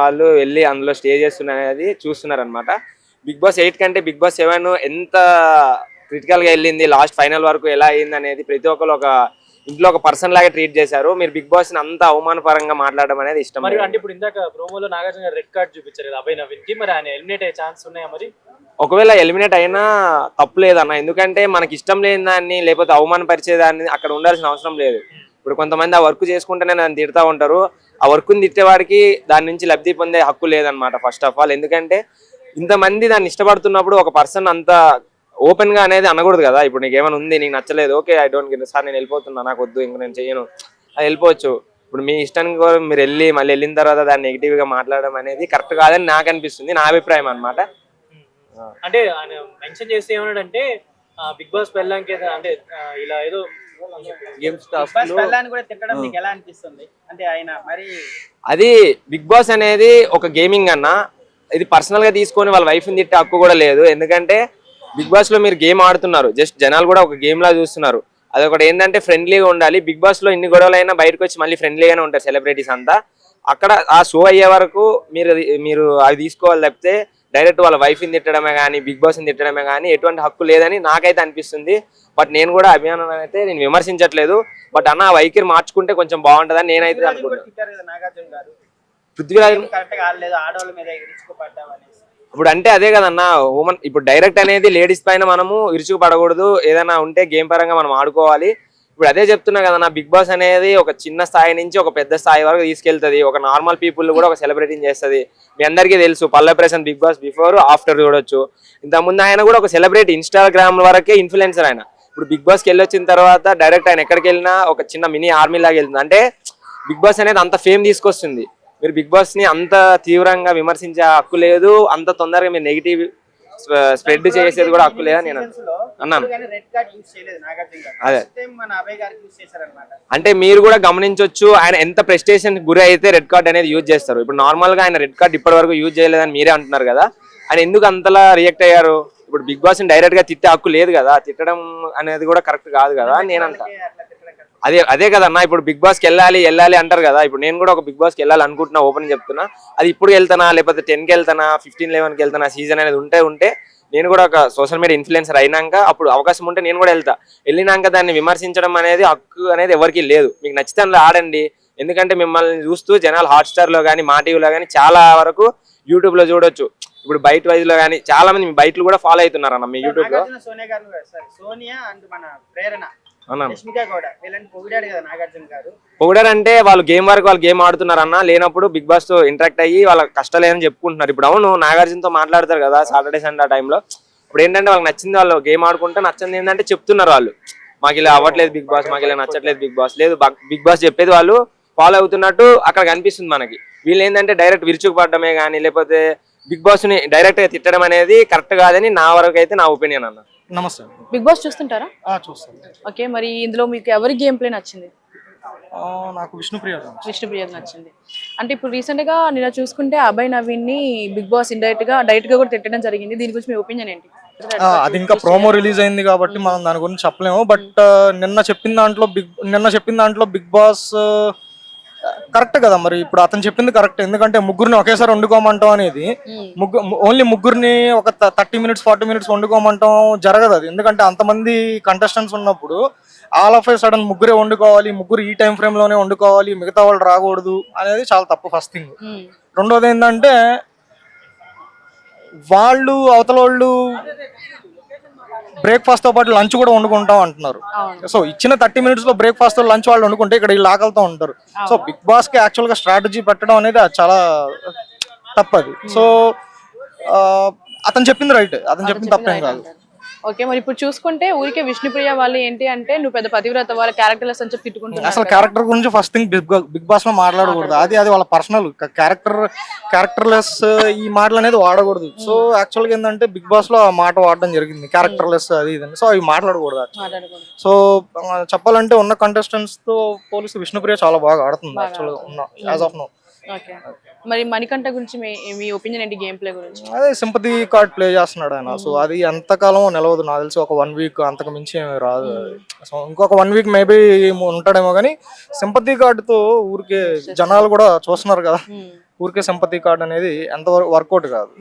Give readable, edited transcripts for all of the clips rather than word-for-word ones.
వాళ్ళు వెళ్ళి అందులో స్టే చేస్తున్నది చూస్తున్నారనమాట. బిగ్ బాస్ 8 కంటే బిగ్ బాస్ 7 ఎంత క్రిటికల్ గా వెళ్ళింది, లాస్ట్ ఫైనల్ వరకు ఎలా అయింది అనేది ప్రతి ఒక్కరు ఒక ఇంట్లో ఒక పర్సన్ లాగా ట్రీట్ చేశారు. మీరు బిగ్ బాస్ ని అంత అవమానపరంగా మాట్లాడడం అనేది ఇష్టం మరి. అంటే ఇప్పుడు ఇందాక ప్రోమోలో నాగార్జున రెడ్ కార్డ్ చూపించారు కదా అభయ్ నవీన్ కి, మరి ఆయన ఎలిమినేట్ అయ్యే ఛాన్స్ ఉన్నాయా మరి? ఒకవేళ ఎలిమినేట్ అయినా తప్పు లేదన్న, ఎందుకంటే మనకి ఇష్టం లేని దాన్ని లేకపోతే అవమానపరిచేదాన్ని అక్కడ ఉండాల్సిన అవసరం లేదు. ఇప్పుడు కొంతమంది ఆ వర్క్ చేసుకుంటేనే నన్ను తిడతా ఉంటారు. ఆ వర్క్ని తిట్టేవాడికి దాని నుంచి లబ్ధి పొందే హక్కు లేదనమాట ఫస్ట్ ఆఫ్ ఆల్. ఎందుకంటే ఇంతమంది దాన్ని ఇష్టపడుతున్నప్పుడు ఒక పర్సన్ అంత ఓపెన్ గా అనేది అనకూడదు కదా. ఇప్పుడు నీకు ఏమైనా ఉంది, నీకు నచ్చలేదు, okay I don't give sir నేను వెళ్ళిపోతున్నా, నాకు వద్దు, ఇంక నేను చేయను, అది వెళ్ళిపోవచ్చు. ఇప్పుడు మీ ఇష్టానికి మీరు మళ్ళీ వెళ్ళిన తర్వాత దాన్ని నెగిటివ్ గా మాట్లాడడం అనేది కరెక్ట్ కాదని నాకు అనిపిస్తుంది, నా అభిప్రాయం అనమాట. అంటే ఆయన మెన్షన్ చేస్తే ఏమన్నాడంటే బిగ్ బాస్ పెళ్ళాంకి అంటే ఇలా ఏదో అది బిగ్ బాస్ అనేది ఒక గేమింగ్ అన్న, ఇది పర్సనల్ గా తీసుకొని వాళ్ళ వైఫ్ ని తిట్టే హక్కు కూడా లేదు. ఎందుకంటే బిగ్ బాస్ లో మీరు గేమ్ ఆడుతున్నారు, జస్ట్ జనాలు కూడా ఒక గేమ్ లా చూస్తున్నారు. అదొకటి ఏంటంటే ఫ్రెండ్లీగా ఉండాలి. బిగ్ బాస్ లో ఇన్ని గొడవలు అయినా బయటకు వచ్చి మళ్ళీ ఫ్రెండ్లీగానే ఉంటారు సెలబ్రిటీస్ అంతా. అక్కడ ఆ షో అయ్యే వరకు మీరు అవి తీసుకోవాలి తప్పితే డైరెక్ట్ వాళ్ళ వైఫ్ ని తిట్టడమే కానీ బిగ్ బాస్ ని తిట్టడమే కానీ ఎటువంటి హక్కు లేదని నాకైతే అనిపిస్తుంది. బట్ నేను కూడా అభిమానం అయితే నేను విమర్శించట్లేదు, బట్ అన్న వైఖరి మార్చుకుంటే కొంచెం బాగుంటుందని నేనైతే అనుకుంటున్నాను. పృథ్వీరాజ్ ఇప్పుడు అంటే అదే కదన్నా ఉమెన్, ఇప్పుడు డైరెక్ట్ అనేది లేడీస్ పైన మనము విరుచుకు పడకూడదు. ఏదైనా ఉంటే గేమ్ పరంగా మనం ఆడుకోవాలి. ఇప్పుడు అదే చెప్తున్నా కదన్నా, బిగ్ బాస్ అనేది ఒక చిన్న స్థాయి నుంచి ఒక పెద్ద స్థాయి వరకు తీసుకెళ్తుంది. ఒక నార్మల్ పీపుల్ కూడా ఒక సెలబ్రిటీని చేస్తుంది. మీ అందరికీ తెలుసు Pallavi Prashanth Bigg Boss before after చూడొచ్చు. ఇంతకుముందు ఆయన కూడా ఒక సెలబ్రిటీ, ఇన్స్టాగ్రామ్ వరకే ఇన్ఫ్లుయెన్సర్ ఆయన. ఇప్పుడు బిగ్ బాస్కి వెళ్ళి వచ్చిన తర్వాత డైరెక్ట్ ఆయన ఎక్కడికి వెళ్ళినా ఒక చిన్న మినీ ఆర్మీ లాగా వెళ్తుంది. అంటే బిగ్ బాస్ అనేది అంత ఫేమ్ తీసుకొస్తుంది. మీరు బిగ్ బాస్ ని అంత తీవ్రంగా విమర్శించే హక్కు లేదు, అంత తొందరగా మీరు నెగిటివ్ స్ప్రెడ్ చేసేది కూడా హక్కు లేదని నేను అన్నాను. అదే అంటే మీరు కూడా గమనించవచ్చు, ఆయన ఎంత ప్రెస్టేషన్ గురి అయితే రెడ్ కార్డ్ అనేది యూజ్ చేస్తారు. ఇప్పుడు నార్మల్ గా ఆయన రెడ్ కార్డ్ ఇప్పటి వరకు యూజ్ చేయలేదని మీరే అంటున్నారు కదా, ఆయన ఎందుకు అంతలా రియాక్ట్ అయ్యారు? ఇప్పుడు బిగ్ బాస్ ని డైరెక్ట్ గా తిట్టే హక్కు లేదు కదా, తిట్టడం అనేది కూడా కరెక్ట్ కాదు కదా నేను అంటా. అదే కదన్నా, ఇప్పుడు బిగ్ బాస్కి వెళ్ళాలి అంటారు కదా. ఇప్పుడు నేను కూడా ఒక బిగ్ బాస్కి వెళ్ళాలి అనుకుంటున్నా, ఓపెన్ చెప్తున్నా. అది ఇప్పుడు వెళ్తానా లేకపోతే 10కి వెళ్తానా 15, 11కి వెళ్తానా, సీజన్ అనేది ఉంటే నేను కూడా ఒక సోషల్ మీడియా ఇన్ఫ్లుయెన్సర్ అయినాక అప్పుడు అవకాశం ఉంటే నేను కూడా వెళ్తా. వెళ్ళినాక దాన్ని విమర్శించడం అనేది హక్కు అనేది ఎవరికి లేదు. మీకు నచ్చితే అందులో ఆడండి. ఎందుకంటే మిమ్మల్ని చూస్తూ జనాలు హాట్స్టార్ లో కానీ మా టీవీలో కానీ చాలా వరకు యూట్యూబ్ లో చూడొచ్చు. ఇప్పుడు బయట వైజ్ లో కానీ చాలా మంది బయటలు కూడా ఫాలో అవుతున్నారు అన్న మీ యూట్యూబ్ లో. పొగిడారంటే వాళ్ళు గేమ్ వరకు వాళ్ళు గేమ్ ఆడుతున్నారు అన్న, లేనప్పుడు బిగ్ బాస్ తో ఇంటరాక్ట్ అయ్యి వాళ్ళ కష్టాలు ఏమని చెప్పుకుంటున్నారు. ఇప్పుడు అవును నాగార్జునతో మాట్లాడతారు కదా సాటర్డే సండే ఆ టైంలో. ఇప్పుడు ఏంటంటే వాళ్ళకి నచ్చింది వాళ్ళు గేమ్ ఆడుకుంటే, నచ్చింది ఏంటంటే చెప్తున్నారు వాళ్ళు, మాకు ఇలా అవ్వట్లేదు బిగ్ బాస్, మాకు ఇలా నచ్చట్లేదు బిగ్ బాస్. లేదు, బిగ్ బాస్ చెప్పేది వాళ్ళు ఫాలో అవుతున్నట్టు అక్కడ కనిపిస్తుంది మనకి. వీళ్ళు ఏంటంటే డైరెక్ట్ విరుచుకు పడడమే కానీ లేకపోతే బిగ్ బాస్ ని డైరెక్ట్ గా తిట్టడం అనేది కరెక్ట్ కాదని నా వరకు అయితే నా ఒపీనియన్ అన్న. నమస్తే. బిగ్ బాస్ చూస్తుంటారా? చూస్తాను. ఓకే, మరి ఇందులో మీకు ఎవరి గేమ్ ప్లే నచ్చింది? నాకు విష్ణుప్రియ నచ్చింది. అంటే ఇప్పుడు రీసెంట్ గా నిన్న చూసుకుంటే అభయ్ నవీన్ ని బిగ్ బాస్ డైరెక్ట్ గా కూడా తిట్టడం జరిగింది. దీని గురించి మీ ఒపీనియన్ ఏంటి? అది ఇంకా ప్రోమో రిలీజ్ అయింది కాబట్టి మనం దాని గురించి చెప్పలేము. బట్ నిన్న చెప్పిన దాంట్లో బిగ్ బాస్ కరెక్ట్ కదా. మరి ఇప్పుడు అతను చెప్పింది కరెక్ట్. ఎందుకంటే ముగ్గురిని ఒకేసారి వండుకోమంటాం అనేది ఓన్లీ ముగ్గురిని ఒక 30 minutes 40 minutes వండుకోమంటాం జరగదు అది. ఎందుకంటే అంతమంది కంటెస్టెంట్స్ ఉన్నప్పుడు ఆల్ ఆఫ్ ఏ సడన్ ముగ్గురే వండుకోవాలి, ముగ్గురు ఈ టైం ఫ్రేమ్ లోనే వండుకోవాలి, మిగతా వాళ్ళు రాకూడదు అనేది చాలా తప్పు ఫస్ట్ థింగ్. రెండోది ఏంటంటే అవతల వాళ్ళు బ్రేక్ఫాస్ట్ తో పాటు లంచ్ కూడా వండుకుంటాం అంటున్నారు. సో ఇచ్చిన 30 minutes లో బ్రేక్ఫాస్ట్ తో లంచ్ వాళ్ళు వండుకుంటే ఇక్కడ వీళ్ళు ఆకలితో ఉంటారు. సో బిగ్ బాస్ కి యాక్చువల్ గా స్ట్రాటజీ పెట్టడం అనేది చాలా తప్పది. సో అతను చెప్పింది రైట్, అతను చెప్పింది తప్పేం కాదు. ఓకే, మరి ఇప్పుడు చూసుకుంటే ఊరికే విష్ణుప్రియ వాళ్ళు ఏంటి అంటే నువ్వు పెద్ద పతివ్రత, వాళ్ళ క్యారెక్టర్లెస్ అని చెప్పి తిట్టుకుంటున్నారు. అసలు క్యారెక్టర్ గురించి ఫస్ట్ థింగ్ బిగ్ బాస్ లో మాట్లాడకూడదు. అది వాళ్ళ పర్సనల్ క్యారెక్టర్లెస్ ఈ మాటలు అనేది వాడకూడదు. సో యాక్చువల్ గా ఏంటంటే బిగ్ బాస్ లో ఆ మాట వాడడం జరిగింది, క్యారెక్టర్లెస్ అది ఇదని. సో అవి మాట్లాడకూడదు. సో చెప్పాలంటే ఉన్న కంటెస్టెంట్స్ తో పోలీసు విష్ణుప్రియ చాలా బాగా ఆడుతుంది యాక్చువల్ గా ఉన్న యాజ్ ఆఫ్ నో. ఓకే, మరి మణికంఠ గురించి మీ ఒపీనియన్ ఏంటి గేమ్ ప్లే గురించి? అదే సింపతి కార్డ్ ప్లే చేస్తున్నాడు ఆయన. సో అది ఎంతకాలం నిలవదు, నాకు తెలిసి ఒక 1 week అంతకు మించి ఏమి రాదు. సో ఇంకొక 1 week మేబీ ఉంటాడేమో కానీ సింపతి కార్డుతో ఊరికే జనాలు కూడా చూస్తున్నారు కదా. ఊరికే సింపతి కార్డ్ అనేది ఎంతవరకు వర్కౌట్ కాదు.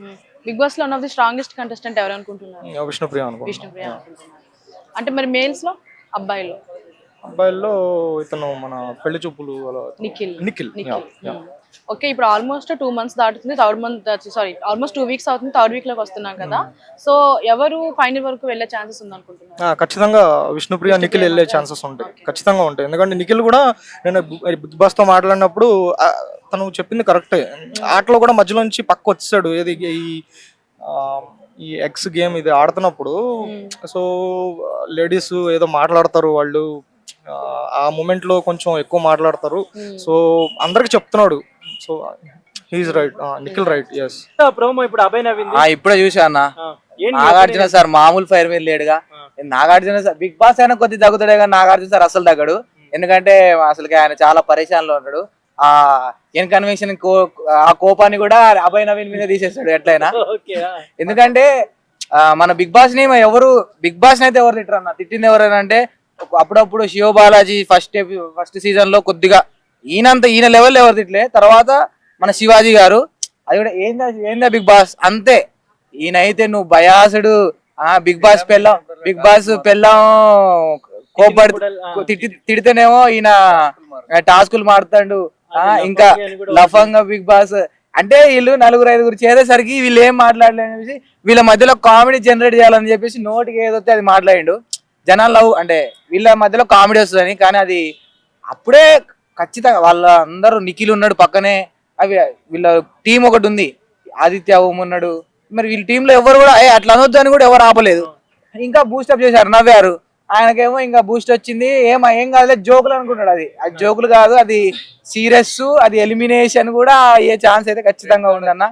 బిగ్ బాస్ లో one of the strongest contestant ఎవరు అనుకుంటున్నారు? విష్ణుప్రియ అనుకుంటున్నాను. విష్ణుప్రియ అనుకుంటున్నారు. అంటే మరి మేల్స్ లో, అబ్బాయిలో? అబ్బాయిల్లో ఇతను మన పెళ్లి చూపులు నిఖిల్. నిఖిల్. ఓకే, ఇప్పుడు ఆల్మోస్ట్ 2 months దాటుతుంది, ఆల్మోస్ట్ 2 weeks అవుతుంది, థర్డ్ వీక్ లోకి వస్తున్నాం కదా. సో ఎవరు ఫైనల్ వరకు వెళ్ళే ఛాన్సెస్ ఉంది అనుకుంటున్నారు? ఖచ్చితంగా విష్ణుప్రియ నిఖిల్ వెళ్ళే ఛాన్సెస్ ఉంటాయి, ఖచ్చితంగా ఉంటాయి. ఎందుకంటే నిఖిల్ కూడా నేను బిగ్ బాస్ తో మాట్లాడినప్పుడు తను చెప్పింది కరెక్టే. ఆటలో కూడా మధ్యలో నుంచి పక్క వచ్చాడు. ఏది ఈ ఎక్స్ గేమ్ ఇది ఆడుతున్నప్పుడు. సో లేడీస్ ఏదో మాట్లాడతారు వాళ్ళు, ఆ మూమెంట్ లో కొంచెం ఎక్కువ మాట్లాడతారు. సో అందరికి చెప్తున్నాడు. So he's right, Nikhil right. Yes. Promo ఇప్పుడు అభయ్ నవీన్ ఇప్పుడే చూసా అన్న. నాగార్జున సార్ మామూలు ఫైర్ మీద లేడుగా. నాగార్జున సార్ బిగ్ బాస్ అయినా కొద్ది తగ్గుతాడే కానీ నాగార్జున సార్ అసలు తగ్గడు. ఎందుకంటే అసలు ఆయన చాలా పరేషాన్లో ఉంటాడు. ఆ ఇన్కన్వెన్షన్ ఆ కోపాన్ని కూడా అభయ్ నవీన్ మీద తీసేస్తాడు ఎట్లయినా. ఎందుకంటే మన బిగ్ బాస్ ని బిగ్ బాస్ అయితే ఎవరు తిట్టరు అన్న. తిట్టింది ఎవరైనా అంటే అప్పుడప్పుడు శివ బాలాజీ ఫస్ట్ సీజన్ లో కొద్దిగా ఈయన లెవెల్ ఎవరు తిట్టలే. తర్వాత మన శివాజీ గారు, అది కూడా ఏందా బిగ్ బాస్ అంతే. ఈయన అయితే నువ్వు బయాసుడు, బిగ్ బాస్ పెళ్ళం కోపడి తిడితేనేమో ఈయన టాస్కులు మారుతాడు. ఇంకా లఫంగా బిగ్ బాస్ అంటే వీళ్ళు 4-5 చేసేసరికి వీళ్ళు ఏం మాట్లాడలేని వీళ్ళ మధ్యలో కామెడీ జనరేట్ చేయాలని చెప్పేసి నోటికి ఏదొస్తే అది మాట్లాడిండు. జనాలు లవ్ అంటే వీళ్ళ మధ్యలో కామెడీ వస్తుందని. కానీ అది అప్పుడే ఖచ్చితంగా వాళ్ళ అందరూ నిఖిల్ ఉన్నాడు పక్కనే, అవి వీళ్ళ టీం ఒకటి ఉంది, ఆదిత్య ఓం ఉన్నాడు. మరి వీళ్ళ టీంలో ఎవరు కూడా అట్లా అనొద్దు అని కూడా ఎవరు ఆపలేదు. ఇంకా బూస్టప్ చేశారు, నవ్వారు. ఆయనకేమో ఇంకా బూస్ట్ వచ్చింది. ఏం కాదులే జోకులు అనుకుంటాడు. అది జోకులు కాదు, అది సీరియస్, అది ఎలిమినేషన్ కూడా అయ్యే ఛాన్స్ అయితే ఖచ్చితంగా ఉందన్న.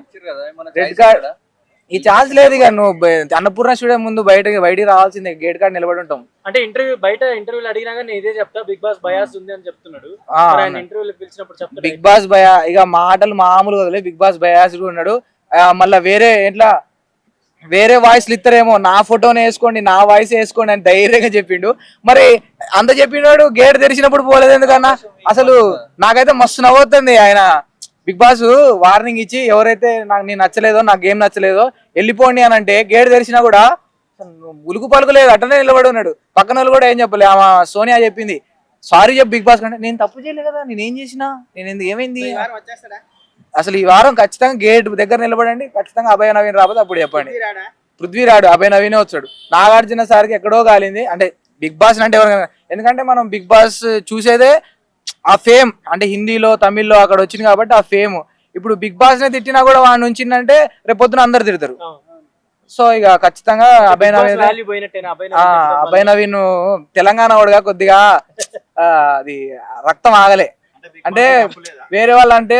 రెడ్ కార్డ్ ఈ ఛాన్స్ లేదు. ఇక నువ్వు అన్నపూర్ణ స్టూడియో ముందు బయటికి రావాల్సిందే, గేట్ కార్డ్ నిలబడి ఉంటాం. అంటే ఇంటర్వ్యూలు అడిగినా కానీ ఇదే చెప్తా, బిగ్ బాస్ బయాస్ ఉంది అని చెప్తున్నాడు. ఇంటర్వ్యూలు పిలిచినప్పుడు చెప్తాడు బిగ్ బాస్ బయా. ఇక మాటలు మామూలుగా వదిలే, బిగ్ బాస్ బయాస్ ఉన్నాడు. మళ్ళా వేరే వాయిస్లు ఇస్తారేమో, నా ఫోటోని వేసుకోండి, నా వాయిస్ వేసుకోండి అని ధైర్యంగా చెప్పిండు. మరి అంత చెప్పినాడు, గేట్ తెరిచినప్పుడు పోలేదు ఎందుకన్నా? అసలు నాకైతే మస్తు నవ్వుతుంది. ఆయన బిగ్ బాస్ వార్నింగ్ ఇచ్చి ఎవరైతే నేను నచ్చలేదో, నా గేమ్ నచ్చలేదో వెళ్ళిపోండి అని అంటే, గేట్ తెరిచినా కూడా ఉలుకు పలుకులేదు, అట్టనే నిలబడి ఉన్నాడు. పక్కన వాళ్ళు కూడా ఏం చెప్పలే. ఆమె సోనియా చెప్పింది, సారీ చెప్పు బిగ్ బాస్ కంటే. నేను తప్పు చేయలేదు కదా, నేనేం చేసినా, ఏమైంది అసలు ఈ వారం ఖచ్చితంగా గేట్ దగ్గర నిలబడండి. ఖచ్చితంగా అభయ్ నవీన్ రాబోతే అప్పుడు చెప్పండి. పృథ్వీ రాడు, అభయ్ నవీనే వచ్చాడు. నాగార్జున సార్కి ఎక్కడో కాలింది అంటే బిగ్ బాస్ అంటే ఎవరైనా. ఎందుకంటే మనం బిగ్ బాస్ చూసేదే ఆ ఫేమ్, అంటే హిందీలో తమిళ్లో అక్కడ వచ్చింది కాబట్టి ఆ ఫేమ్. ఇప్పుడు బిగ్ బాస్ నే తిట్టినా కూడా వాడిని ఉంచిందంటే రేపొద్దున అందరు తిడతారు. సో ఇక ఖచ్చితంగా అభయ్ నవీన్ తెలంగాణ వాడుగా కొద్దిగా అది రక్తం ఆగలే. అంటే వేరే వాళ్ళు అంటే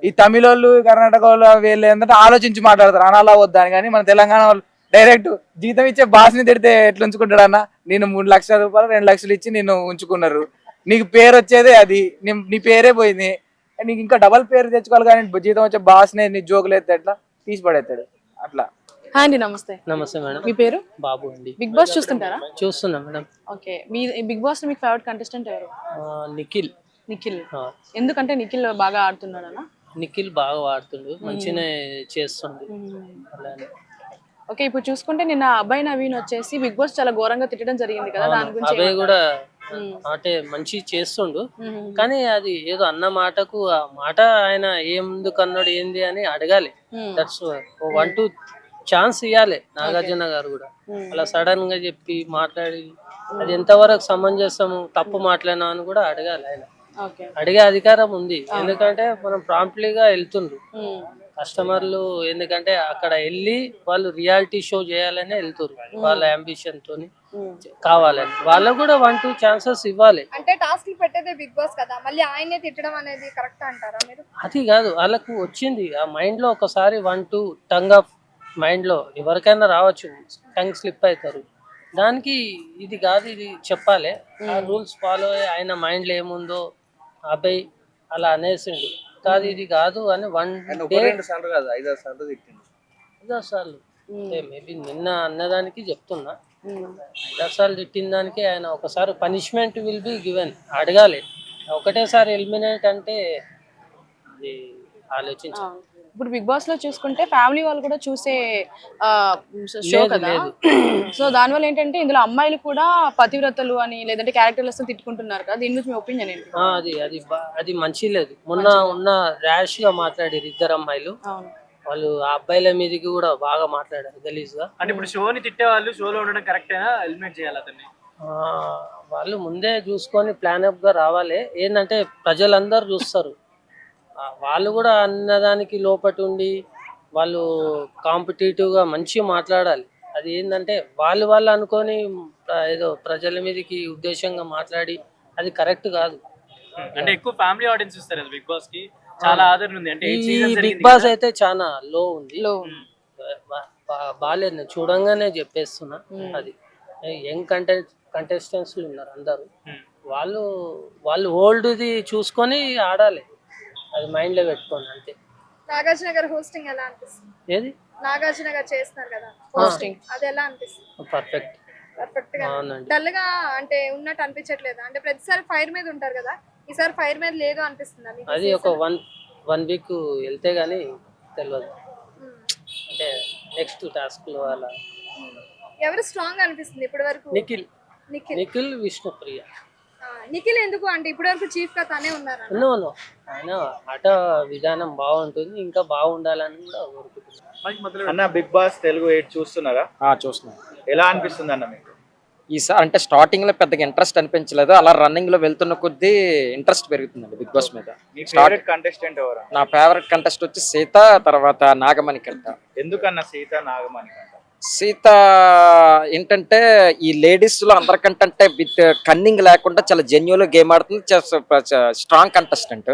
ఈ తమిళ వాళ్ళు, కర్ణాటక వాళ్ళు వీళ్ళు ఏంటంటే ఆలోచించి మాట్లాడతారు, అనాలా వద్దా అని. కానీ మన తెలంగాణ వాళ్ళు డైరెక్ట్ జీతం ఇచ్చే బాస్ని తిడితే ఎట్లా ఉంచుకుంటాడు అన్న? నేను 3 లక్షల రూపాయలు 2 లక్షలు ఇచ్చి నిన్ను ఉంచుకున్నారు, నీకు పేరు వచ్చేదే అది, నీ పేరే పోయింది, నీకు ఇంకా డబల్ పేరు తెచ్చుకోవాలి. కానీ జీతం వచ్చే బాస్నే నీ జోకులు ఎత్తే ఎట్లా తీసి పడేస్తాడు అట్లా. అండి నమస్తే. నమస్తే మేడం. మీ పేరు? బాబు అండి. బిగ్ బాస్ చూస్తుంటారా? చూస్తున్నా మేడం. ఓకే, మీ బిగ్ బాస్ మీకు ఫేవరెట్ కంటెస్టెంట్ ఎవరు? నిఖిల్. ఎందుకంటే నిఖిల్ బాగా ఆడుతున్నాడనా? నిఖిల్ బాగా ఆడుతుండు, మంచిగానే చేస్తుంది. ఓకే, ఇప్పుడు చూసుకుంటే నిన్న అభయ్ నవీన్ వచ్చేసి బిగ్ బాస్ చాలా ఘోరంగా తిట్టడం జరిగింది కదా, దాని గురించి? అభయ్ కూడా అంటే మంచి చేస్తుండు, కానీ అది ఏదో అన్న మాటకు ఆ మాట ఆయన ఎందుకు అన్నాడు ఏంది అని అడగాలి. దట్స్ 1-2 ఛాన్స్ ఇవ్వాలి నాగార్జున గారు కూడా. అలా సడన్ గా చెప్పి మాట్లాడి అది ఎంతవరకు సమంజసము, తప్పు మాట్లాడినా అని కూడా అడగాలి. ఆయన అడిగే అధికారం ఉంది. ఎందుకంటే మనం ప్రాంప్ట్లీగా వెళ్తుండ్రు కస్టమర్లు. ఎందుకంటే అక్కడ వెళ్ళి వాళ్ళు రియాలిటీ షో చేయాలని వెళ్తున్నారు, వాళ్ళ అంబిషన్ తోని కావాలని. వాళ్ళకు కూడా 1-2 ఛాన్సెస్ ఇవ్వాలి. అంటే టాస్క్ పెట్టేదే బిగ్ బాస్ కదా, మళ్ళీ ఆయనే తిట్టడం అనేది కరెక్ట్ అంటారా మీరు? అది కాదు, వాళ్ళకు వచ్చింది ఆ మైండ్ లో ఒకసారి 1-2 టంగ్ ఆఫ్ మైండ్ లో ఎవరికైనా రావచ్చు, టంగ్ స్లిప్ అవుతారు. దానికి ఇది కాదు, ఇది చెప్పాలి, ఆ రూల్స్ ఫాలో అయ్యి ఆయన మైండ్ లో ఏముందో అబ్బాయి అలా అనేసిండు. కాదు ఇది కాదు అని 5-6 సార్లు మేబీ నిన్న అన్నదానికి చెప్తున్నా. 5 సార్లు తిట్టిన దానికి ఆయన ఒకసారి పనిష్మెంట్ విల్ బి గివెన్ అడగాలి. ఒకటేసారి ఎలిమినేట్ అంటే అది ఆలోచించాలి. ఇప్పుడు బిగ్ బాస్ లో చూసుకుంటే ఫ్యామిలీ వాళ్ళు కూడా చూసే షో లేదు, కదా. లేదు. సో దానివల్ల ఏంటంటే ఇందులో అమ్మాయిలు కూడా పతివ్రతలు అని లేదంటే క్యారెక్టర్లెస్ తిట్టుకుంటున్నారు కదా, దీని గురించి మీ ఒపీనియన్ ఏంటి? అది మంచి లేదు. మొన్న ఉన్న ర్యాష్ గా మాట్లాడారు ఇద్దరు అమ్మాయిలు. అవును. వాళ్ళు ఆ అబ్బాయిల మీదకి కూడా బాగా మాట్లాడారు గలీజ్ గా. అంటే ఇప్పుడు షోని తిట్టే వాళ్ళు షోలో ఉండడం కరెక్టేనా, ఎలిమినేట్ చేయాలి అతన్ని? వాళ్ళు ముందే చూసుకొని ప్లాన్ అప్ గా రావాలి. ఏంటంటే ప్రజలందరూ చూస్తారు, వాళ్ళు కూడా అన్నదానికి లోపటి ఉండి వాళ్ళు కాంపిటేటివ్ గా మంచిగా మాట్లాడాలి. అది ఏంటంటే వాళ్ళు అనుకొని ఏదో ప్రజల మీదకి ఉద్దేశంగా మాట్లాడి అది కరెక్ట్ కాదు. అంటే ఎక్కువ ఫ్యామిలీ ఆడియన్స్ చూస్తారు కదా బిగ్ బాస్ కి, చాలా ఆదరణ ఉంది. అంటే ఈ బిగ్ బాస్ అయితే చాలా లో ఉంది, లో బాగాలేదు. నేను చూడంగానే చెప్పేస్తున్నా. అది యంగ్ కంటెస్టెంట్స్ ఉన్నారు అందరు, వాళ్ళు ఓల్డ్ది చూసుకొని ఆడాలి, అది మైండ్ లో పెట్టుకోండి అంతే. నాగార్జున గారు హోస్టింగ్ ఎలా అనిపిస్తుంది? ఏది నాగార్జున గారు చేస్తున్నారు కదా హోస్టింగ్, అది ఎలా అనిపిస్తుంది? పర్ఫెక్ట్ గా డల్ గా అంటే ఉన్నట్టు అనిపించట్లేదు. అంటే ప్రతిసారి ఫైర్ మీద ఉంటారు కదా, ఈసారి ఫైర్ మీద లేదు అనిపిస్తుంది మీకు? అది ఒక వన్ వీక్ వెళ్తే గానీ తెలియదు. అంటే నెక్స్ట్ టాస్క్ లో అలా. ఎవరు స్ట్రాంగ్ అనిపిస్తుంది ఇప్పటి వరకు? నిఖిల్ విష్ణుప్రియ. నిఖిల్ ఎందుకు అంటే ఇప్పటి వరకు చీఫ్ గా తనే ఉన్నారు. ఆయన ఆట విధానం బాగుంటుంది, ఇంకా బాగుండాలని కూడా కోరుకుంటున్నాను. అన్న బిగ్ బాస్ తెలుగు 8 చూస్తున్నారా? చూస్తున్నాను. ఎలా అనిపిస్తుంది అన్న మీకు? ఈసారి అంటే స్టార్టింగ్ లో పెద్దగా ఇంట్రెస్ట్ అనిపించలేదు, అలా రన్నింగ్ లో వెళ్తున్న కొద్దీ ఇంట్రెస్ట్ పెరుగుతుందండి బిగ్ బాస్ మీద. మీ ఫేవరెట్ కంటెస్టెంట్ ఎవరు? నా ఫేవరెట్ కంటెస్ట్ వచ్చి సీత, తర్వాత నాగమణికంట. ఎందుకన్నా సీత నాగమణికంట? సీత ఏంటంటే ఈ లేడీస్ లో అందరికంటే విత్ కన్నింగ్ లేకుండా చాలా జెన్యున్ గేమ్ ఆడుతుంది, స్ట్రాంగ్ కంటెస్టెంట్.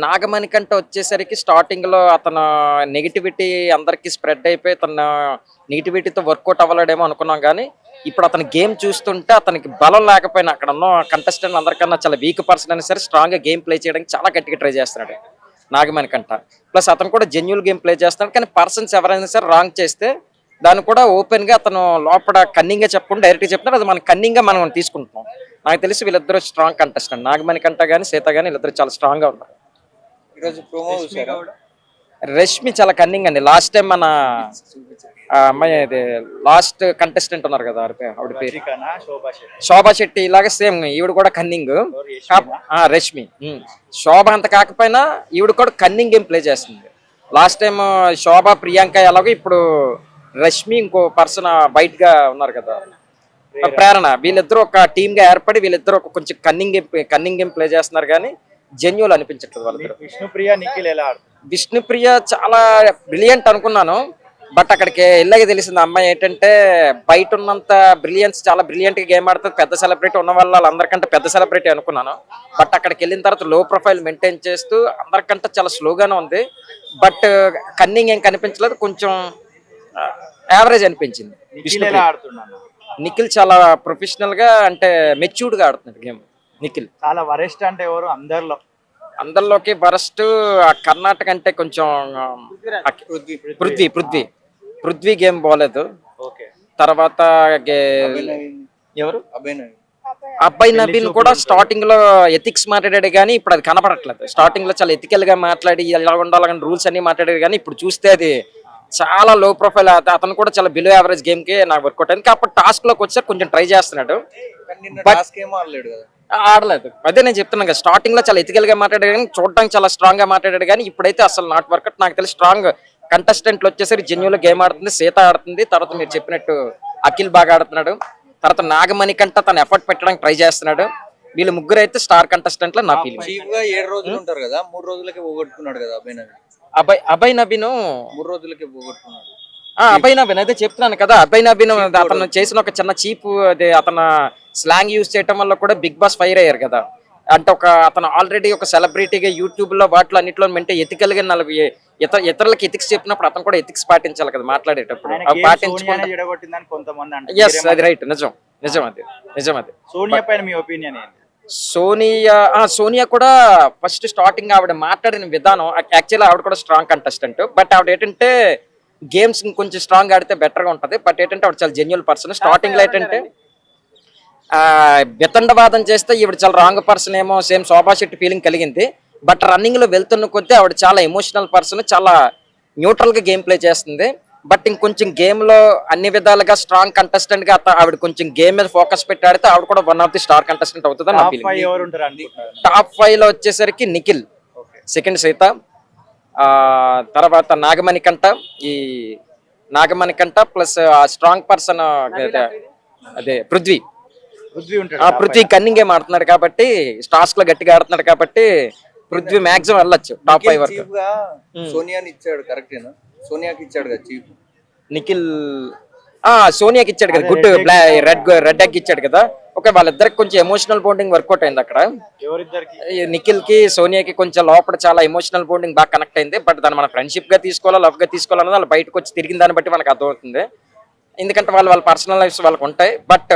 నాగమణికంట వచ్చేసరికి స్టార్టింగ్ లో అతను నెగిటివిటీ అందరికి స్ప్రెడ్ అయిపోయి తన నెగిటివిటీతో వర్కౌట్ అవ్వలేడేమో అనుకున్నాం, కానీ ఇప్పుడు అతని గేమ్ చూస్తుంటే అతనికి బలం లేకపోయినా అక్కడ ఉన్న కంటెస్టెంట్ అందరికన్నా చాలా వీక్ పర్సన్ అయినా సరే స్ట్రాంగ్ గా గేమ్ ప్లే చేయడానికి చాలా గట్టిగా ట్రై చేస్తున్నాడు నాగమణికంట. ప్లస్ అతను కూడా జెన్యున్ గేమ్ ప్లే చేస్తున్నాడు, కానీ పర్సన్స్ ఎవరైనా సరే రాంగ్ చేస్తే దాన్ని కూడా ఓపెన్ గా అతను లోపల కన్నింగ్ గా చెప్పకుండా డైరెక్ట్ గా చెప్తున్నారు, అది మన కన్నింగ్ గా మనం తీసుకుంటున్నాం. నాకు తెలిసి వీళ్ళిద్దరు స్ట్రాంగ్ కంటెస్టెంట్, నాగమణికంట కానీ సీత కానీ వీళ్ళిద్దరు చాలా స్ట్రాంగ్ గా ఉన్నారు. రష్మి చాలా కన్నింగ్ అండి. లాస్ట్ టైం మన అమ్మాయి లాస్ట్ కంటెస్టెంట్ ఉన్నారు కదా, ఆవిడ పేరు శోభా శెట్టి, ఇలాగే సేమ్ ఈవిడ కూడా కన్నింగ్. రష్మి శోభ అంత కాకపోయినా ఈవిడ కూడా కన్నింగ్ గేమ్ ప్లే చేస్తుంది. లాస్ట్ టైం శోభ ప్రియాంక ఎలాగో ఇప్పుడు రష్మి ఇంకో పర్సన్ బయట గా ఉన్నారు కదా ప్రేరణ, వీళ్ళిద్దరూ ఒక టీమ్ గా ఏర్పడి వీళ్ళిద్దరూ ఒక కొంచెం కన్నింగ్ గేమ్ ప్లే చేస్తున్నారు, కానీ జెన్యున్ అనిపించట్లేదు వాళ్ళిద్దరు. విష్ణుప్రియ నిఖిల్ ఎలా ఆడుతుంది? విష్ణుప్రియ చాలా బ్రిలియంట్ అనుకున్నాను, బట్ అక్కడికి వెళ్ళగా తెలిసింది అమ్మాయి ఏంటంటే బయట ఉన్నంత బ్రిలియన్స్ చాలా బ్రిలియంట్ గా గేమ్ ఆడుతుంది, పెద్ద సెలబ్రిటీ ఉన్న వాళ్ళందరికంటే పెద్ద సెలబ్రిటీ అనుకున్నాను. బట్ అక్కడికి వెళ్ళిన తర్వాత లో ప్రొఫైల్ మెయింటైన్ చేస్తూ అందరికంటే చాలా స్లోగానే ఉంది, బట్ కన్నింగ్ ఏం కనిపించలేదు, కొంచెం యావరేజ్ అనిపించింది. నిఖిల్ చాలా ప్రొఫెషనల్ గా అంటే మెచ్యూర్డ్ గా ఆడుతున్నాడు గేమ్. నిఖిల్ చాలా వరెస్ట్ అంటే ఎవరు అందరిలోకి వరస్ట్ కర్ణాటక అంటే కొంచెం పృథ్వీ గేమ్ బాగలేదు. తర్వాత ఎవరు అబ్బాయి నవీన్ కూడా స్టార్టింగ్ లో ఎథిక్స్ మాట్లాడాడు, కానీ ఇప్పుడు అది కనపడట్లేదు. స్టార్టింగ్ లో చాలా ఎథికల్ గా మాట్లాడి ఎలా ఉండాలని రూల్స్ అన్ని మాట్లాడాడు, కానీ ఇప్పుడు చూస్తే అది చాలా లో ప్రొఫైల్. అతను కూడా చాలా బిలో యావరేజ్ గేమ్ కి నాకు వర్కౌట్ అయింది, కాబట్టి టాస్క్ లోకి వచ్చి కొంచెం ట్రై చేస్తున్నాడు, ఆడలేదు. అదే నేను చెప్తున్నాను కదా, స్టార్టింగ్ లో చాలా ఎథికల్ గా మాట్లాడాడు, కానీ చూడడానికి చాలా స్ట్రాంగ్ గా మాట్లాడాడు, కానీ ఇప్పుడైతే అసలు నాట్ వర్కౌట్. నాకు తెలిసి స్ట్రాంగ్ కంటెస్టెంట్లు వచ్చేసరికి జెన్యున్ గేమ్ ఆడుతుంది, సీత ఆడుతుంది, తర్వాత మీరు చెప్పినట్టు అఖిల్ బాగా ఆడుతున్నాడు, తర్వాత నాగమణి కంట తను ఎఫర్ట్ పెట్టడానికి ట్రై చేస్తున్నాడు. వీళ్ళు ముగ్గురు అయితే స్టార్ కంటెస్టెంట్ లో నా ఫీలింగ్. 7 రోజులు ఉంటారు కదా, 3 రోజులకి పోగొట్టుకున్నాడు కదా అభయ్ నవీన్ 3 రోజులకి పోగొట్టుకున్నాడు. అభయ్ నవీన్ అయితే చెప్తున్నాను కదా, అభయ్ నవీన్ అతను చేసిన ఒక చిన్న చీప్ అదే అతను స్లాంగ్ యూజ్ చేయటం వల్ల కూడా బిగ్ బాస్ ఫైర్ అయ్యారు కదా. అంటే అతను ఆల్రెడీ ఒక సెలబ్రిటీగా యూట్యూబ్ లో వాటిలో అన్నింటిలో మెంటే ఎథికల్ గా ఇతరులకు ఎథిక్స్ చెప్పినప్పుడు అతను కూడా ఎథిక్స్ పాటించాలి కదా మాట్లాడేటప్పుడు. ఎస్, అది రైట్, నిజం అది. సోనియా పైన మీ ఒపీనియన్ ఏంటి? సోనియా కూడా ఫస్ట్ స్టార్టింగ్ ఆవిడ మాట్లాడిన విధానం, యాక్చువల్లీ ఆవిడ కూడా స్ట్రాంగ్ కంటెస్టెంట్, బట్ ఆవిడ ఏంటంటే గేమ్స్ కొంచెం స్ట్రాంగ్ ఆడితే బెటర్ గా ఉంటది. బట్ ఏంటంటే ఆవిడ చాలా జెన్యున్ పర్సన్. స్టార్టింగ్ లో ఏంటంటే వితండవాదం చేస్తే ఈవిడ చాలా రాంగ్ పర్సన్ ఏమో సేమ్ శోభా శెట్టి ఫీలింగ్ కలిగింది, బట్ రన్నింగ్ లో వెళ్తున్న కొద్దీ ఆవిడ చాలా ఎమోషనల్ పర్సన్, చాలా న్యూట్రల్ గా గేమ్ ప్లే చేస్తుంది. బట్ ఇంకొంచెం గేమ్ లో అన్ని విధాలుగా స్ట్రాంగ్ కంటెస్టెంట్ గా ఆవిడ కొంచెం గేమ్ మీద ఫోకస్ పెట్టి ఆడితే ఆవిడ కూడా one of the star contestant అవుతుంది నా టాప్ ఫీలింగ్. 5 ఎవరు ఉంటారు అనుకుంటున్నారు? టాప్ 5 లో వచ్చేసరికి నిఖిల్, సెకండ్ సీత, తర్వాత నాగమణికంఠ, ఈ నాగమణికంఠ ప్లస్ స్ట్రాంగ్ పర్సన్ అదే పృథ్వీ. పృథ్వీ ఉంటాడు top పృథ్వీ 5. కన్నింగ్ గేమ్ ఆడుతున్నాడు కాబట్టి, స్టార్స్ లో గట్టిగా ఆడుతున్నాడు కాబట్టి పృథ్వీ మాక్సిమం వెళ్ళొచ్చు టాప్ 5 వరకు. చీఫ్ గా సోనియాని ఇచ్చాడు, కరెక్టేనా? సోనియాకి ఇచ్చాడు కదా చీఫ్. నిఖిల్ సోనియాకి ఇచ్చాడు కదా, గుడ్ రెడ్ ఎగ్ ఇచ్చాడు కదా. ఓకే, వాళ్ళిద్దరికి కొంచెం ఎమోషనల్ బాండింగ్ వర్కౌట్ అయింది అక్కడ. ఎవరిద్దరికి? ఈ నిఖిల్ కి సోనియాకి కొంచెం లోపల చాలా ఎమోషనల్ బాండింగ్ బాగా కనెక్ట్ అయింది. బట్ దాన్ని మన ఫ్రెండ్షిప్ గా తీసుకోవాలా, లవ్ గా తీసుకోవాలన్నది వాళ్ళు బయటకు వచ్చి తిరిగిన దాన్ని బట్టి మనకు అర్థమవుతుంది. ఎందుకంటే వాళ్ళ పర్సనల్ లైఫ్స్ వాళ్ళకు ఉంటాయి. బట్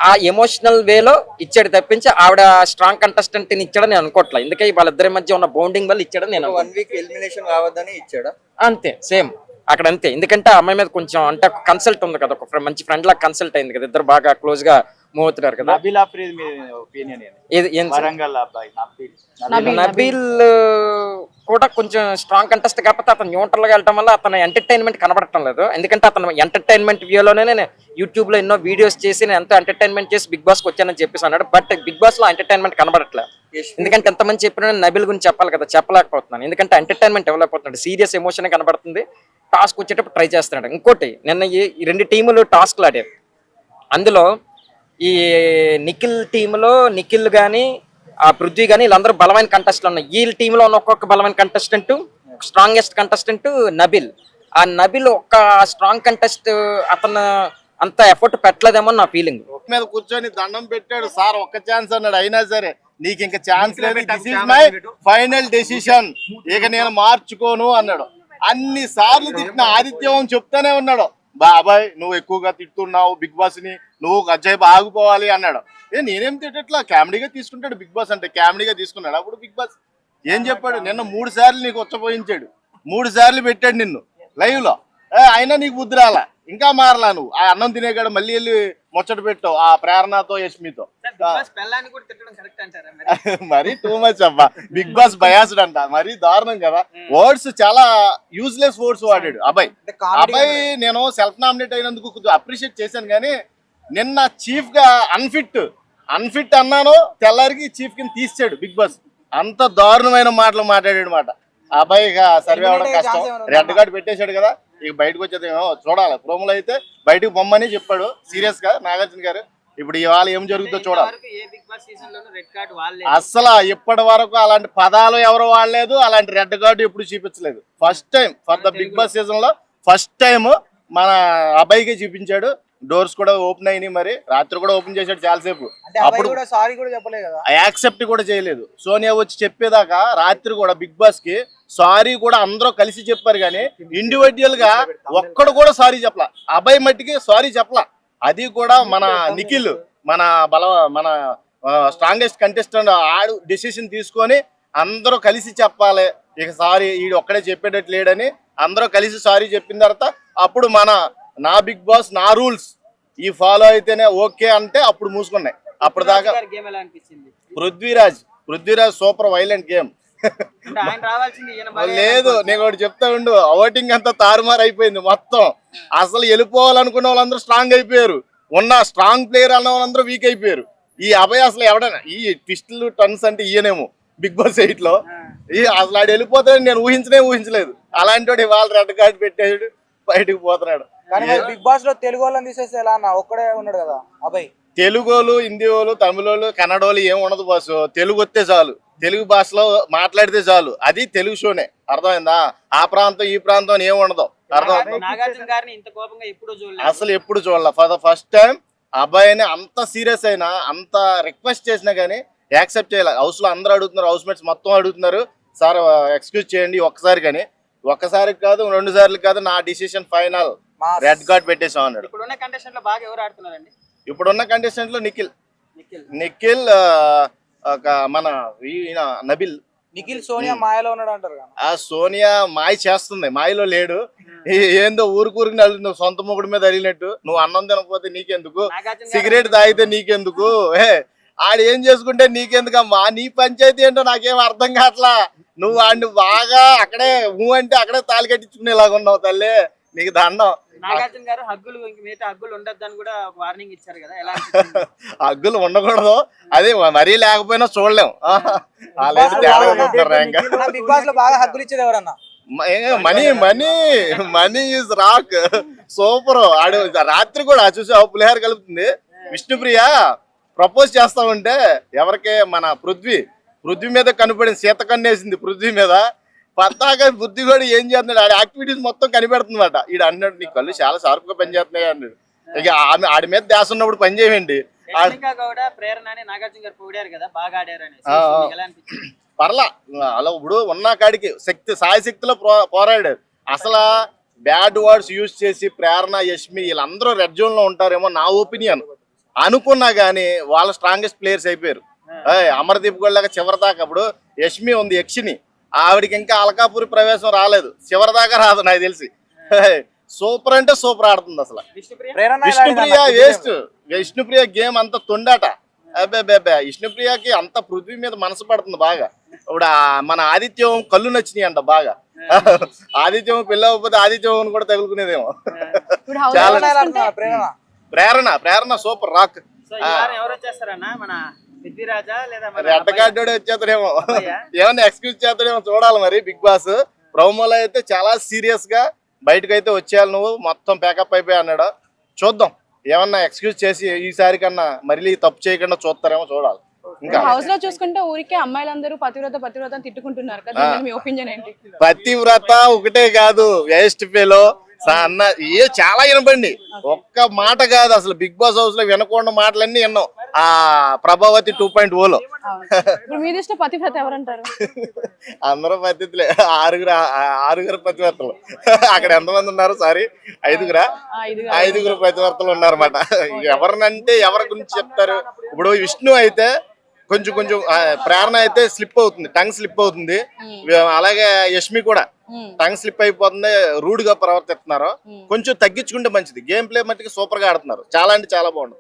ఆ ఎమోషనల్ వేలో ఇచ్చాడు తప్పించి ఆవిడ స్ట్రాంగ్ కంటెస్టెంట్ ఇచ్చాడని నేను అనుకోవట్లేదు. ఎందుకంటే వాళ్ళిద్దరి మధ్య ఉన్న బౌండింగ్ వల్ల ఇచ్చాడని నేను 1 వీక్ ఎలిమినేషన్ కావద్దని ఇచ్చాడా? అంతే, సేమ్ అక్కడ అంతే. ఎందుకంటే ఆ అమ్మాయి మీద కొంచెం అంటే కన్సల్ట్ ఉంది కదా, ఒక మంచి ఫ్రెండ్ లాగా కన్సల్ట్ అయింది కదా, ఇద్దరు బాగా క్లోజ్ గా మూవ్ అవుతున్నారు కదా. నబీల్ ఆఫ్రీద్ మీ ఒపీనియన్ ఏంది? ఏం సార్? వరంగల్ అబ్బాయి నబీల్. నబీల్ కూడా కొంచెం స్ట్రాంగ్ కంటెస్ట్ కాకపోతే అతను న్యూట్రల్ గా వెళ్ళడం వల్ల అతను ఎంటర్టైన్మెంట్ కనబడటం లేదు. ఎందుకంటే అతను ఎంటర్టైన్మెంట్ వ్యూలోనే నేను యూట్యూబ్ లో ఎన్నో వీడియోస్ చేసి నేను ఎంతో ఎంటర్టైన్మెంట్ చేసి బిగ్ బాస్ కి వచ్చానని చెప్పేసి అన్నాడు. బట్ బిగ్ బాస్ లో ఎంటర్టైన్మెంట్ కనబడట్లేదు. ఎందుకంటే ఎంతమంది చెప్పినా నబీల్ గురించి చెప్పాలి కదా, చెప్పలేకపోతున్నాను. ఎందుకంటే ఎంటర్టైన్మెంట్ ఇవ్వలేకపోతున్నాడు, సీరియస్ ఎమోషన్ కనబడుతుంది. టాస్క్ వచ్చేటప్పుడు ట్రై చేస్తున్నాడు. ఇంకోటి, నిన్న ఈ 2 టీములు టాస్క్లు ఆడారు. అందులో ఈ నిఖిల్ టీంలో నిఖిల్ కానీ పృథ్వీ కానీ వీళ్ళందరూ బలమైన కంటెస్టెంట్లు ఉన్నాయి. వీళ్ళ టీంలో ఉన్న ఒక్కొక్క బలమైన కంటెస్టెంట్, స్ట్రాంగెస్ట్ కంటెస్టెంట్ నబిల్. ఆ నబిల్ ఒక్క స్ట్రాంగ్ కంటెస్ట్ అతను అంత ఎఫర్ట్ పెట్టలేదేమో నా ఫీలింగ్. మీద కూర్చొని దండం పెట్టాడు సార్, ఒక్క ఛాన్స్ అన్నాడు. అయినా సరే నీకు ఇంకా ఛాన్స్ లేదు, this is my final decision, ఇక నేను మార్చుకోను అన్నాడు. అన్ని సార్లు తిట్టిన ఆదిత్యం చెప్తానే ఉన్నాడు, బాబాయ్ నువ్వు ఎక్కువగా తిట్టున్నావు బిగ్ బాస్ ని, నువ్వు అజ్జాయి ఆగిపోవాలి అన్నాడు. నేనేం తిట్టట్లా, కామెడీగా తీసుకుంటాడు బిగ్ బాస్ అంటే, కామెడీగా తీసుకున్నాడు. అప్పుడు బిగ్ బాస్ ఏం చెప్పాడు, నిన్న 3 సార్లు నీకు వచ్చపోయించాడు, 3 సార్లు పెట్టాడు నిన్ను లైవ్ లో, అయినా నీకు బుద్ధి రాలా, ఇంకా మారలా నువ్వు. ఆ అన్నం తినేకాడ మళ్ళీ వెళ్ళి ముచ్చట పెట్టావు ఆ ప్రేరణతో, యష్మితో. మరి టూ మచ్ అబ్బా, బిగ్ బాస్ బయాస్డ్ అంట, మరి దారుణం కదా. వర్డ్స్ చాలా యూజ్లెస్ వర్డ్స్ వాడాడు అబ్బాయి. నేను సెల్ఫ్ నామినేట్ అయినందుకు కొంచెం అప్రిషియేట్ చేశాను, కానీ నిన్న చీఫ్ గా అన్ఫిట్ అన్నాను, తెల్లారికి చీఫ్ కింద తీసాడు బిగ్ బాస్. అంత దారుణమైన మాటలు మాట్లాడాడు మాట. అబ్బాయి ఇక సర్వే అవడం కష్టం, రెడ్ కార్డ్ పెట్టేశాడు కదా, ఇక బయటకు వచ్చేది చూడాలి. ప్రోమోలో అయితే బయటకు బొమ్మని చెప్పాడు సీరియస్ గా నాగార్జున గారు. ఇప్పుడు ఇవాళ ఏం జరుగుతుందో చూడాలి. అసలు ఇప్పటి వరకు అలాంటి పదాలు ఎవరు వాడలేదు, అలాంటి రెడ్ కార్డు ఎప్పుడు చూపించలేదు. First time for the Bigg Boss season లో ఫస్ట్ టైం మన అబ్బాయికి చూపించాడు. డోర్స్ కూడా ఓపెన్ అయినాయి, మరి రాత్రి కూడా ఓపెన్ చేశాడు చాలాసేపు. అప్పుడు సారీ కూడా చెప్పలేదు కదా, యాక్సెప్ట్ కూడా చేయలేదు. సోనియా వచ్చి చెప్పేదాకా రాత్రి కూడా బిగ్ బాస్ కి సారీ కూడా అందరూ కలిసి చెప్పారు, కానీ ఇండివిజువల్ గా ఒక్కడు కూడా సారీ చెప్పలా. అబ్బాయి మట్టికి సారీ చెప్పలా. అది కూడా మన నిఖిల్, మన స్ట్రాంగెస్ట్ కంటెస్టెంట్ ఆడు డెసిషన్ తీసుకొని అందరూ కలిసి చెప్పాలి. ఇక సారీ ఈడు ఒక్కడే చెప్పేటట్టు లేడని అందరూ కలిసి సారీ చెప్పిన తర్వాత అప్పుడు నా బిగ్ బాస్ నా రూల్స్ ఈ ఫాలో అయితేనే ఓకే అంటే అప్పుడు మూసుకున్నాయి. అప్పుడు దాకా పృథ్వీరాజ్ సూపర్ వైలెంట్ గేమ్ లేదు. నేను ఒకటి చెప్తా ఉండు, ఓటింగ్ అంతా తారుమారు అయిపోయింది మొత్తం. అసలు వెళ్ళిపోవాలనుకున్న వాళ్ళందరూ స్ట్రాంగ్ అయిపోయారు, ఉన్న స్ట్రాంగ్ ప్లేయర్ అన్న వాళ్ళందరూ వీక్ అయిపోయారు. ఈ అభయ్ అసలు ఎవడైనా ఈ ట్విస్టులు టర్న్స్ అంటే ఈయనేమో బిగ్ బాస్ 8 లో అసలు ఆడు వెళ్ళిపోతాడని నేను ఊహించలేదు. అలాంటి వాడు ఇవాళ రెడ్ కార్డు పెట్టాడు, బయటకు పోతున్నాడు. కానీ బిగ్ బాస్ లో తెలుగు వాళ్ళని తీసేస్తే ఎలా అన్న, ఒక్కడే ఉన్నాడు కదా అబ్బాయి. తెలుగు వాళ్ళు, హిందీ వాళ్ళు, తమిళ వాళ్ళు, కన్నడ వాళ్ళు ఏం ఉండదు బాసు. తెలుగు వస్తే చాలు, తెలుగు భాషలో మాట్లాడితే చాలు, అది తెలుగు షోనే. అర్థమైందా? ఆ ప్రాంతం ఈ ప్రాంతం ఏం ఉండదు. అసలు ఎప్పుడు చూడాల. ఫర్ ద ఫస్ట్ టైం అబ్బాయిని అంత సీరియస్ అయినా, అంత రిక్వెస్ట్ చేసినా కానీ యాక్సెప్ట్ చేయాలి. హౌస్ లో అందరూ అడుగుతున్నారు, హౌస్ మేట్స్ మొత్తం అడుగుతున్నారు, సార్ ఎక్స్క్యూజ్ చేయండి ఒక్కసారి. కానీ ఒక్కసారికి కాదు, 2 సార్లు కాదు, నా డిసిషన్ ఫైనల్, రెడ్ కార్డ్ పెట్టేసాం అన్నాడు. ఇప్పుడున్న కంటెస్టెంట్ లో నిఖిల్ మన నబిల్ సోనియా మాయలో ఉన్నాడు అంటారు. ఆ సోనియా మాయ చేస్తుంది, మాయలో లేడు. ఏందో ఊరికి నలుగుతుంది, సొంత మొగుడి మీద అడిగినట్టు. నువ్వు అన్నం తినకపోతే నీకెందుకు, సిగరెట్ తాగితే నీకెందుకు, ఆడు ఏం చేసుకుంటే నీకెందుకమ్మా, నీ పంచాయతీ ఏంటో నాకేం అర్థం కావట్లా. నువ్వు వాడిని బాగా అక్కడే అంటే అక్కడే తాళి కట్టించుకునేలాగా ఉన్నావు తల్లి, నీకు దండం. నాగార్జున గారు హగ్గులు మిగతా హగ్గులు ఉండొద్దని కూడా ఒక వార్నింగ్ ఇచ్చారు కదా, ఎలా హగ్గులు ఉండకూడదు, అది మరీ లేకపోయినా చూడలేం. బిగ్ బాస్ లో బాగా హగ్గులు ఇచ్చేది ఎవరన్నా? Money money money is rock. Super. ఆడు రాత్రి కూడా చూసి పులిహార కలుపుతుంది. విష్ణుప్రియ ప్రపోజ్ చేస్తా ఉంటే ఎవరికి, మన పృథ్వీ మీద కనపడింది, సీత కన్నేసింది పృథ్వీ మీద. పద్దాక బుద్ధి కూడా ఏం చేస్తున్నాడు, ఆడి యాక్టివిటీస్ మొత్తం కనిపెడుతుందట. ఈడు అన్నాడు నీ కళ్ళు చాలా షార్ప్ గా పనిచేస్తున్నాయి అన్నాడు. ఇక ఆమె ఆడి మీద ధ్యాస ఉన్నప్పుడు పని చేయండి. ప్రేరణ నాగార్జున గారు పొగిడారు కదా, బాగా ఆడారని. పర్లా అలా ఇప్పుడు ఉన్న కాడికి సాయశక్తిలో పోరాడారు. అసలు బ్యాడ్ వర్డ్స్ యూజ్ చేసి ప్రేరణ, యష్మి వీళ్ళందరూ రెడ్ జోన్ లో ఉంటారేమో నా ఒపీనియన్ అనుకున్నా గానీ వాళ్ళు స్ట్రాంగెస్ట్ ప్లేయర్స్ అయిపోయారు. అమర్దీప్ గోళ్ళగా చివరి దాకా. అప్పుడు యష్మి ఉంది యక్షిని, ఆవిడికి ఇంకా అలకాపురి ప్రవేశం రాలేదు, చివరి దాకా రాదు నాకు తెలిసి. సూపర్ అంటే సూపర్ ఆడుతుంది అసలు. విష్ణుప్రియ వేస్ట్. విష్ణుప్రియ గేమ్ అంత తొండాట. అబ్బే విష్ణుప్రియకి అంత పృథ్వీ మీద మనసు పడుతుంది బాగా. ఇప్పుడు మన ఆదిత్యం కళ్ళు నచ్చినాయి అంట బాగా. ఆదిత్యం పిల్లవకపోతే ఆదిత్యం కూడా తగులుకునేదేమో. ప్రేరణ సూపర్ రాక్. ఎవరు వచ్చేస్తారన్నా, మన రెడ్డగాడ్డోడే వచ్చేస్తాడేమో, ఏమన్నా ఎక్స్క్యూజ్ చేస్తాడేమో చూడాలి మరి. బిగ్ బాస్ ప్రోమోలో అయితే చాలా సీరియస్ గా బయటకు అయితే వచ్చేయాలి, నువ్వు మొత్తం ప్యాకప్ అయిపోయి అన్నాడు. చూద్దాం ఏమన్నా ఎక్స్క్యూజ్ చేసి ఈసారి కన్నా మళ్ళీ తప్పు చేయకుండా చూస్తారేమో చూడాలి. ఇంకా హౌస్ లో చూసుకుంటే ఊరికే అమ్మాయిలందరూ పతివ్రత తిట్టుకుంటున్నారు కదా, మీ ఒపీనియన్ ఏంటి? పతివ్రత ఒకటే కాదు, వేస్ట్ ఫెలో అన్న చాలా వినపండి. ఒక్క మాట కాదు అసలు, బిగ్ బాస్ హౌస్ లో వినకుండా మాటలన్నీ విన్నాం. ఆ ప్రభావతి 2.0లో మీ దృష్టిలో పతివ్రత ఎవరంటారు? అందరూ పతితులే, ఆరుగురు పతివర్తలు. అక్కడ ఎంతమంది ఉన్నారు? సారీ, ఐదుగురు పతివర్తలు ఉన్నారన్నమాట. ఎవరినంటే ఎవరి గురించి చెప్తారు? ఇప్పుడు విష్ణు అయితే కొంచెం ప్రేరణ అయితే స్లిప్ అవుతుంది, టంగ్ స్లిప్ అవుతుంది. అలాగే యష్మి కూడా టంగ్ స్లిప్ అయిపోతుంది, రూడ్ గా ప్రవర్తిస్తున్నారు. కొంచెం తగ్గించుకుంటే మంచిది. గేమ్ ప్లే మట్టికి సూపర్ గా ఆడుతున్నారు, చాలా అంటే చాలా బాగుంది.